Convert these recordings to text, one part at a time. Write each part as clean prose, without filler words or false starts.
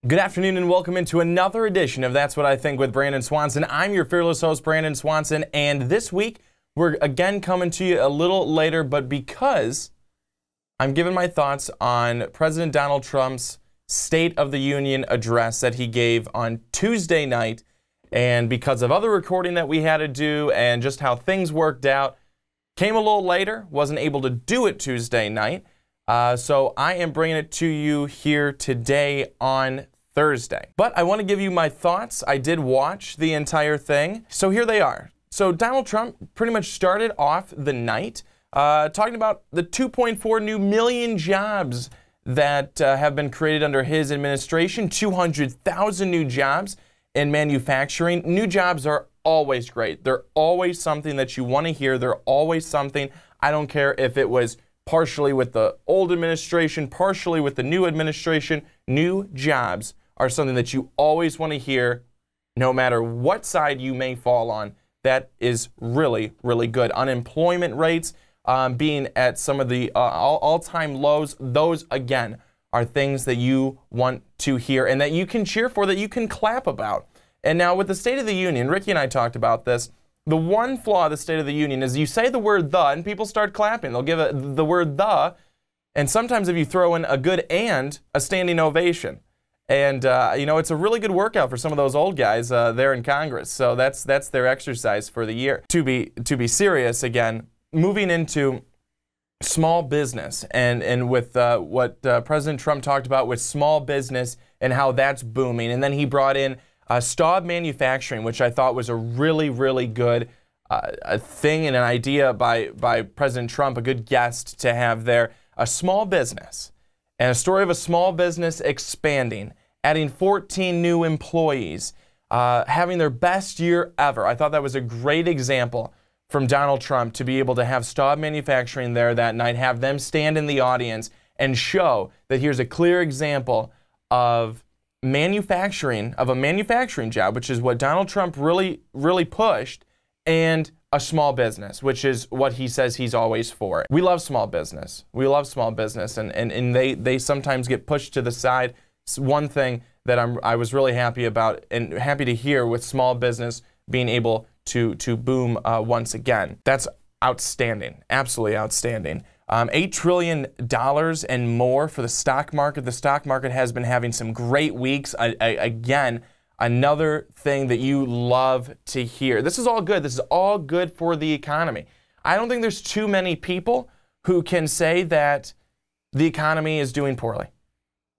Good afternoon and welcome into another edition of That's What I Think with Brandon Swanson. I'm your fearless host, Brandon Swanson, and this week we're again coming to you a little later, but because I'm giving my thoughts on President Donald Trump's State of the Union address that he gave on Tuesday night, and because of other recording that we had to do and just how things worked out, came a little later, wasn't able to do it Tuesday night. So I am bringing it to you here today on Thursday. But I want to give you my thoughts. I did watch the entire thing. So here they are. So Donald Trump pretty much started off the night talking about the 2.4 million jobs that have been created under his administration, 200,000 new jobs in manufacturing. New jobs are always great. They're always something that you want to hear. They're always something. I don't care if it was partially with the old administration, partially with the new administration. New jobs are something that you always want to hear, no matter what side you may fall on. That is really, really good. Unemployment rates being at some of the all-time lows. Those, again, are things that you want to hear and that you can cheer for, that you can clap about. And now with the State of the Union, Ricky and I talked about this. The one flaw of the State of the Union is you say the word "the" and people start clapping. They'll give the word "the," and sometimes if you throw in a good "and," a standing ovation. And you know, it's a really good workout for some of those old guys there in Congress. So that's their exercise for the year. To be serious again, moving into small business and with what President Trump talked about with small business and how that's booming, and then he brought in Staub manufacturing, which I thought was a really, really good thing and an idea by President Trump, a good guest to have there. A small business and a story of a small business expanding, adding 14 new employees, having their best year ever. I thought that was a great example from Donald Trump to be able to have Staub manufacturing there that night, have them stand in the audience and show that here's a clear example of a manufacturing job, which is what Donald Trump really pushed, and a small business, which is what he says he's always for. We love small business. We love small business, and they sometimes get pushed to the side. It's one thing that I was really happy about and happy to hear with small business being able to boom once again. That's outstanding, absolutely outstanding. $8 trillion and more for the stock market. The stock market has been having some great weeks. Again, another thing that you love to hear. This is all good. This is all good for the economy. I don't think there's too many people who can say that the economy is doing poorly.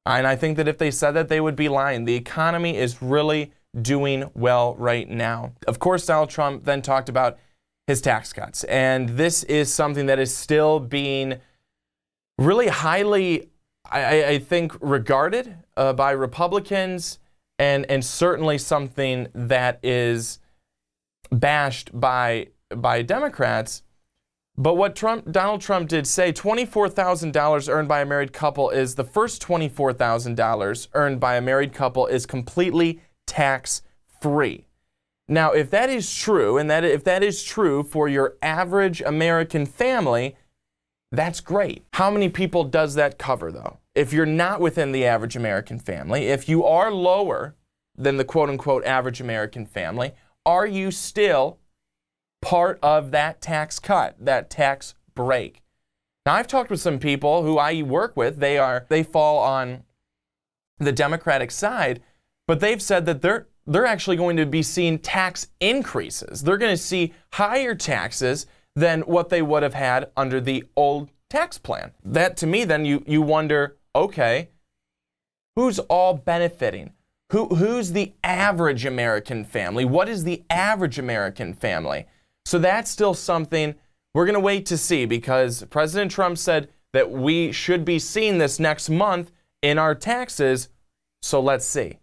And I think that if they said that, they would be lying. The economy is really doing well right now. Of course, Donald Trump then talked about his tax cuts. And this is something that is still being really highly, I think, regarded by Republicans, and certainly something that is bashed by Democrats. But what Donald Trump did say, $24,000 earned by a married couple is the first $24,000 earned by a married couple is completely tax-free. Now, if that is true, and if that is true for your average American family, that's great. How many people does that cover, though? If you're not within the average American family, if you are lower than the quote-unquote average American family, are you still part of that tax cut, that tax break? Now, I've talked with some people who I work with. They fall on the Democratic side, but they've said that they're actually going to be seeing tax increases. They're going to see higher taxes than what they would have had under the old tax plan. That, to me, then you wonder, okay, who's all benefiting? Who's the average American family? What is the average American family? So that's still something we're going to wait to see, because President Trump said that we should be seeing this next month in our taxes. So let's see.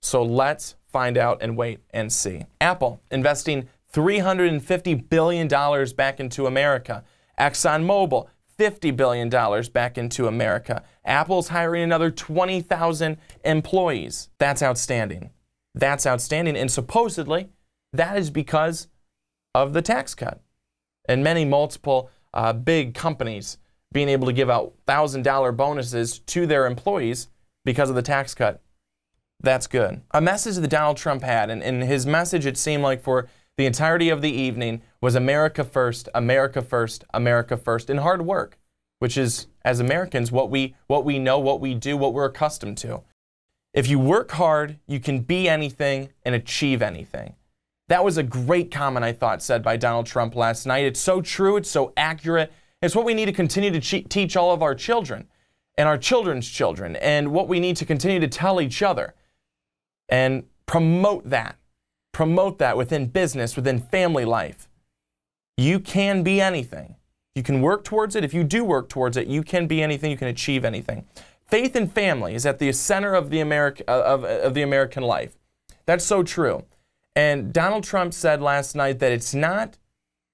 So let's find out and wait and see. Apple investing $350 billion back into America. ExxonMobil, $50 billion back into America. Apple's hiring another 20,000 employees. That's outstanding. That's outstanding. And supposedly, that is because of the tax cut. And multiple big companies being able to give out $1,000 bonuses to their employees because of the tax cut. That's good. A message that Donald Trump had, and his message, it seemed like for the entirety of the evening, was America first, America first, America first, and hard work, which is, as Americans, what we know, what we do, what we're accustomed to. If you work hard, you can be anything and achieve anything. That was a great comment, I thought, said by Donald Trump last night. It's so true. It's so accurate. It's what we need to continue to teach all of our children and our children's children, and what we need to continue to tell each other and promote that. Promote that within business, within family life. You can be anything. You can work towards it. If you do work towards it, you can be anything. You can achieve anything. Faith and family is at the center of the American life. That's so true. And Donald Trump said last night that it's not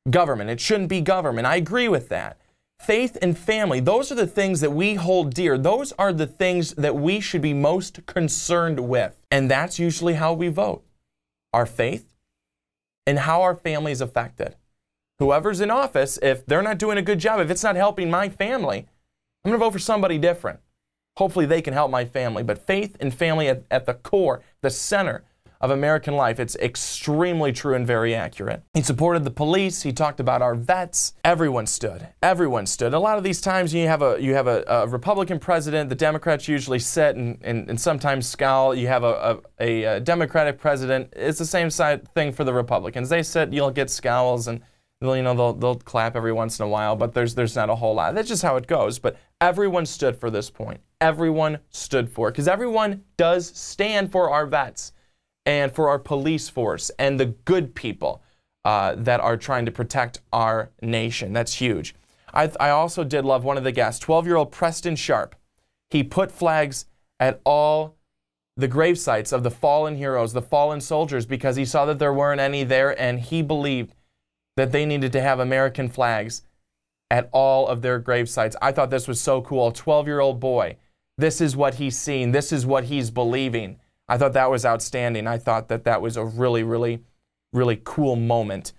government. It shouldn't be government. I agree with that. Faith and family, those are the things that we hold dear. Those are the things that we should be most concerned with. And that's usually how we vote. Our faith and how our family is affected. Whoever's in office, if they're not doing a good job, if it's not helping my family, I'm going to vote for somebody different. Hopefully they can help my family. But faith and family at the core, the center of American life. It's extremely true and very accurate. He supported the police. He talked about our vets. Everyone stood. Everyone stood. A lot of these times you have a Republican president. The Democrats usually sit and sometimes scowl. You have a Democratic president. It's the same thing for the Republicans. They sit, you'll get scowls, and they'll clap every once in a while, but there's not a whole lot. That's just how it goes. But everyone stood for this point. Everyone stood for it, because everyone does stand for our vets and for our police force and the good people that are trying to protect our nation. That's huge. I also did love one of the guests, 12-year-old Preston Sharp. He put flags at all the grave sites of the fallen heroes, the fallen soldiers, because he saw that there weren't any there, and he believed that they needed to have American flags at all of their grave sites. I thought this was so cool. A 12-year-old boy, this is what he's seeing. This is what he's believing. I thought that was outstanding. I thought that was a really, really, really cool moment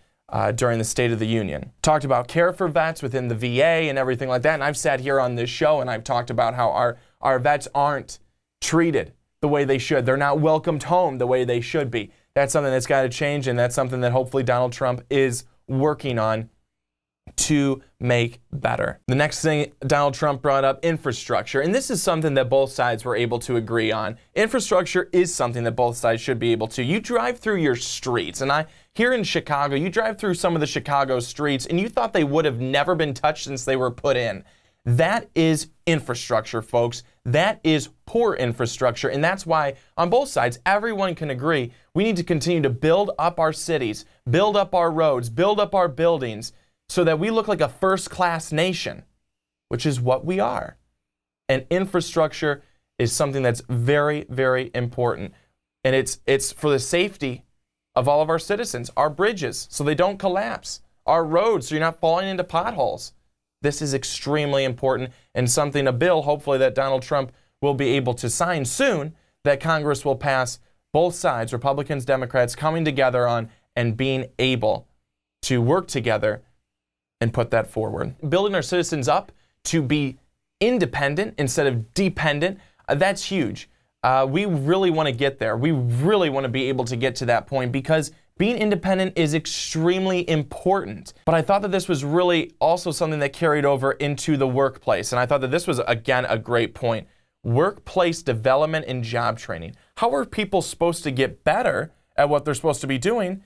during the State of the Union. Talked about care for vets within the VA and everything like that. And I've sat here on this show and I've talked about how our vets aren't treated the way they should. They're not welcomed home the way they should be. That's something that's got to change, and that's something that hopefully Donald Trump is working on to make better. The next thing Donald Trump brought up, infrastructure. And this is something that both sides were able to agree on. Infrastructure is something that both sides should be able to. You drive through your streets, and here in Chicago, you drive through some of the Chicago streets, and you thought they would have never been touched since they were put in. That is infrastructure, folks. That is poor infrastructure, and that's why on both sides, everyone can agree we need to continue to build up our cities, build up our roads, build up our buildings, so that we look like a first-class nation, which is what we are. And infrastructure is something that's very, very important. And it's for the safety of all of our citizens, our bridges, so they don't collapse, our roads, so you're not falling into potholes. This is extremely important, and a bill, hopefully, that Donald Trump will be able to sign soon, that Congress will pass, both sides, Republicans, Democrats, coming together on and being able to work together and put that forward. Building our citizens up to be independent instead of dependent, that's huge. We really want to get there. We really want to be able to get to that point, because being independent is extremely important. But I thought that this was really also something that carried over into the workplace. And I thought that this was, again, a great point. Workplace development and job training. How are people supposed to get better at what they're supposed to be doing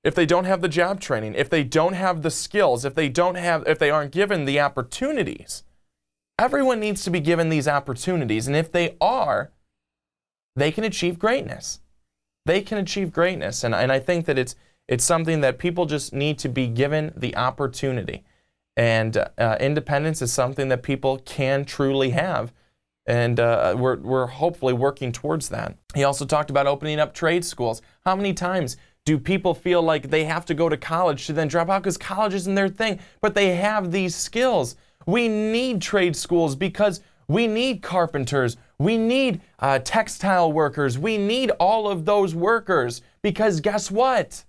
if they don't have the job training, if they don't have the skills, if they aren't given the opportunities? Everyone needs to be given these opportunities, and if they are, they can achieve greatness. They can achieve greatness, and I think that it's something that people just need to be given the opportunity. And independence is something that people can truly have, and we're hopefully working towards that. He also talked about opening up trade schools. How many times do people feel like they have to go to college to then drop out because college isn't their thing, but they have these skills? We need trade schools because we need carpenters, we need textile workers, we need all of those workers, because guess what?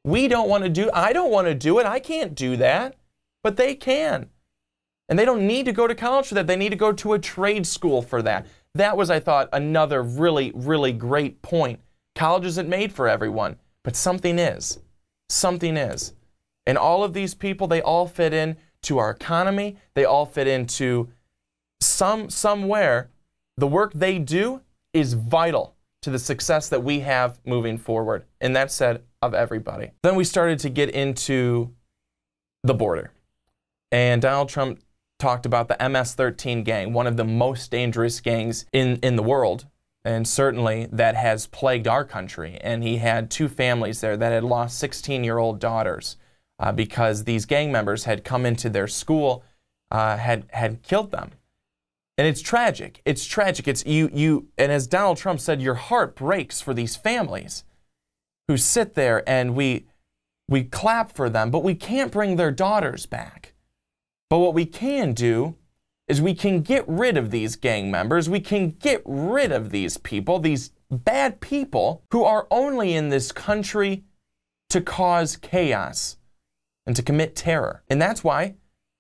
I don't want to do it, I can't do that, but they can. And they don't need to go to college for that, they need to go to a trade school for that. that was, I thought, another really, really great point. College isn't made for everyone, but something is. Something is. And all of these people, they all fit in to our economy. They all fit into somewhere. The work they do is vital to the success that we have moving forward. And that's said of everybody. Then we started to get into the border. And Donald Trump talked about the MS-13 gang, one of the most dangerous gangs in the world, and certainly that has plagued our country. And he had 2 families there that had lost 16-year-old daughters because these gang members had come into their school, had killed them. And it's tragic. It's tragic. It's and as Donald Trump said, your heart breaks for these families who sit there, and we clap for them, but we can't bring their daughters back. But what we can do is we can get rid of these gang members. We can get rid of these people, these bad people who are only in this country to cause chaos and to commit terror. And that's why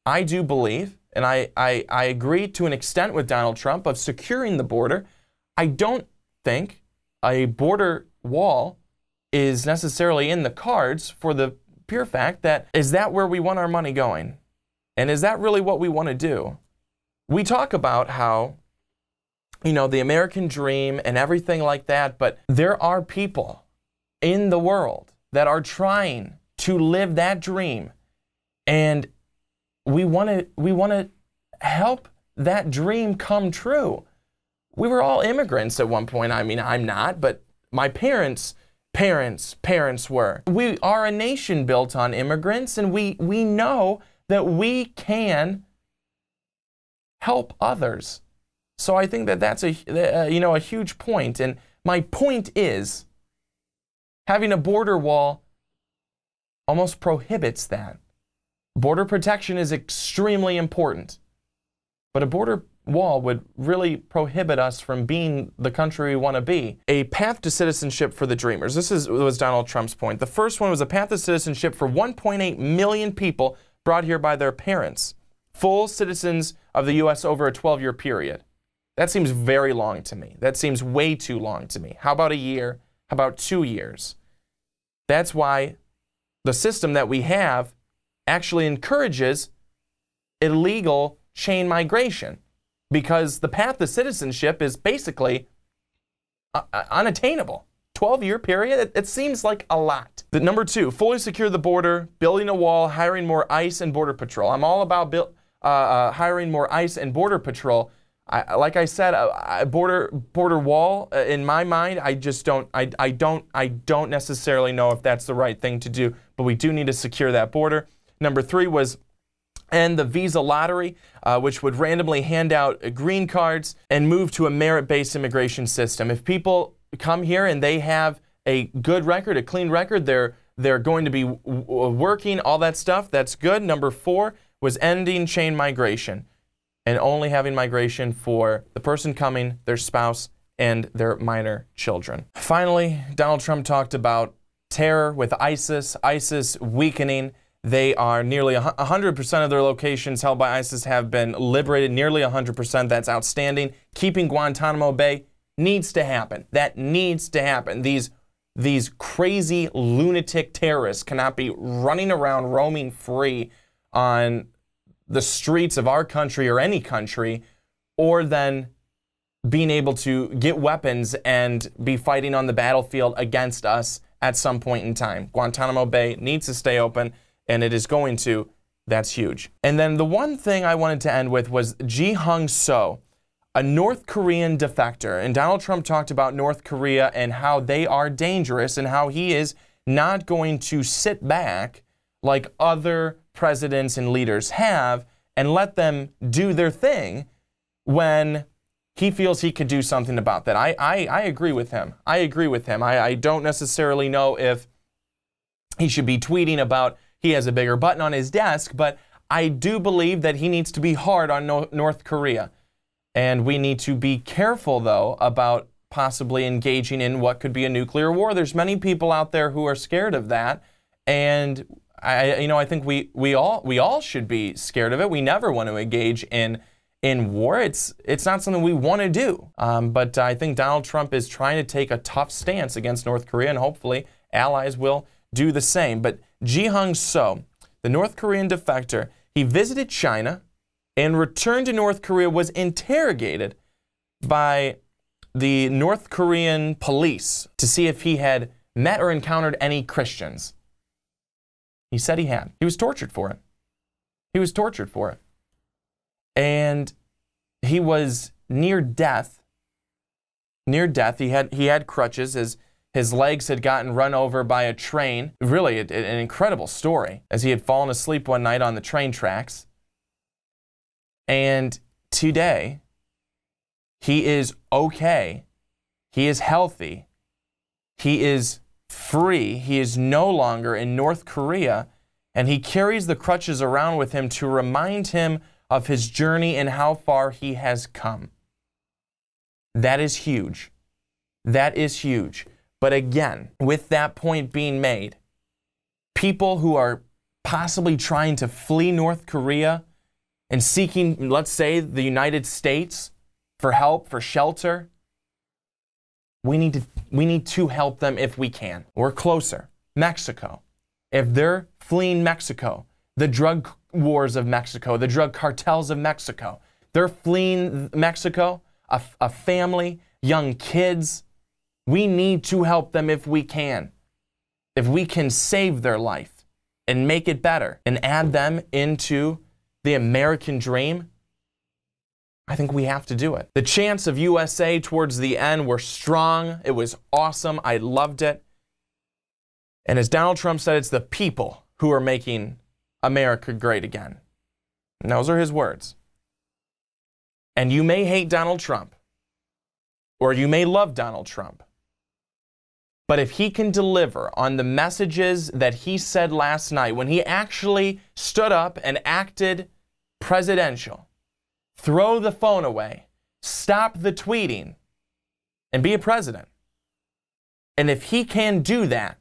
I do believe, and I agree to an extent with Donald Trump, of securing the border. I don't think a border wall is necessarily in the cards for the pure fact that, is that where we want our money going? And is that really what we want to do? We talk about how, the American dream and everything like that, but there are people in the world that are trying to live that dream. And we want to help that dream come true. We were all immigrants at one point. I mean, I'm not, but my parents were. We are a nation built on immigrants, and we know that we can help others. So I think that that's a huge point. And my point is, having a border wall almost prohibits that. Border protection is extremely important, but a border wall would really prohibit us from being the country we want to be. A path to citizenship for the dreamers. This was Donald Trump's point. The first one was a path to citizenship for 1.8 million people brought here by their parents, full citizens of the U.S. over a 12-year period. That seems very long to me. That seems way too long to me. How about a year? How about 2 years? That's why the system that we have actually encourages illegal chain migration, because the path to citizenship is basically unattainable. 12-year period, it seems like a lot. The number 2, fully secure the border, building a wall, hiring more ICE and Border Patrol. I'm all about hiring more ICE and Border Patrol. Like I said, a border wall, in my mind, I don't necessarily know if that's the right thing to do, but we do need to secure that border. Number 3 was end the visa lottery, which would randomly hand out green cards, and move to a merit-based immigration system. If people come here and they have a good record, a clean record, they're going to be working, all that stuff, that's good. Number 4 was ending chain migration and only having migration for the person coming, their spouse, and their minor children. Finally, Donald Trump talked about terror with ISIS weakening. They are nearly 100% of their locations held by ISIS have been liberated, nearly 100%. That's outstanding. Keeping Guantanamo Bay needs to happen. That needs to happen. These crazy lunatic terrorists cannot be running around roaming free on the streets of our country or any country, or then being able to get weapons and be fighting on the battlefield against us at some point in time. Guantanamo Bay needs to stay open, and it is going to. That's huge. And then the one thing I wanted to end with was Ji Hung So, a North Korean defector. And Donald Trump talked about North Korea and how they are dangerous and how he is not going to sit back like other presidents and leaders have and let them do their thing when he feels he could do something about that. I agree with him. I agree with him. I don't necessarily know if he should be tweeting about he has a bigger button on his desk, but I do believe that he needs to be hard on North Korea. And we need to be careful, though, about possibly engaging in what could be a nuclear war. There's many people out there who are scared of that, and I think we all should be scared of it. We never want to engage in in war. It's not something we want to do. But I think Donald Trump is trying to take a tough stance against North Korea, and hopefully allies will do the same. But Ji-Hung So, the North Korean defector, he visited China and returned to North Korea, was interrogated by the North Korean police to see if he had met or encountered any Christians. He said he had. He was tortured for it. He was tortured for it. And he was near death. Near death. He had crutches. His legs had gotten run over by a train. Really, an incredible story, as he had fallen asleep one night on the train tracks. And today, he is okay. He is healthy. He is free. He is no longer in North Korea, and he carries the crutches around with him to remind him of his journey and how far he has come. That is huge. That is huge. But again, with that point being made, people who are possibly trying to flee North Korea and seeking, let's say, the United States for help, for shelter, we need to help them if we can. We're closer. Mexico. If they're fleeing Mexico, the drug wars of Mexico, the drug cartels of Mexico, they're fleeing Mexico, a family, young kids. We need to help them if we can. If we can save their life and make it better and add them into the American dream, I think we have to do it. The chants of USA towards the end were strong. It was awesome. I loved it. And as Donald Trump said, it's the people who are making America great again. And those are his words. And you may hate Donald Trump, or you may love Donald Trump, but if he can deliver on the messages that he said last night, when he actually stood up and acted presidential, throw the phone away, stop the tweeting, and be a president. And if he can do that,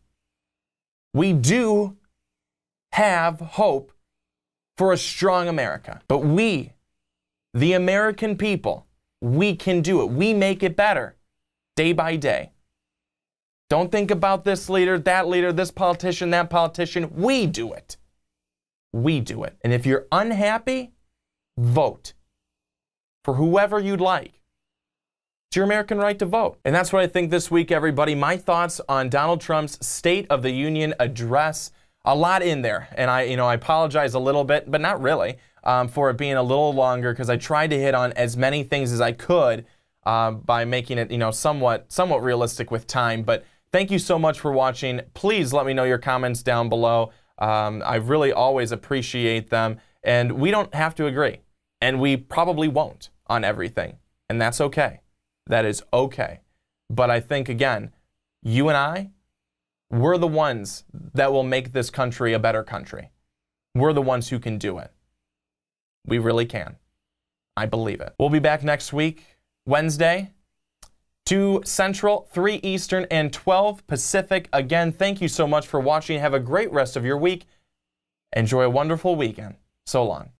we do have hope for a strong America. But we, the American people, we can do it. We make it better day by day. Don't think about this leader, this politician, that politician. We do it. We do it. And if you're unhappy, vote for whoever you'd like. It's your American right to vote. And that's what I think this week, everybody. My thoughts on Donald Trump's State of the Union address. A lot in there. And I apologize a little bit, but not really, for it being a little longer, because I tried to hit on as many things as I could by making it, somewhat realistic with time. But thank you so much for watching. Please let me know your comments down below. I really always appreciate them. And we don't have to agree. And we probably won't on everything. And that's okay. That is okay. But I think, again, you and I, we're the ones that will make this country a better country. We're the ones who can do it. We really can. I believe it. We'll be back next week, Wednesday, 2 Central, 3 Eastern, and 12 Pacific. Again, thank you so much for watching. Have a great rest of your week. Enjoy a wonderful weekend. So long.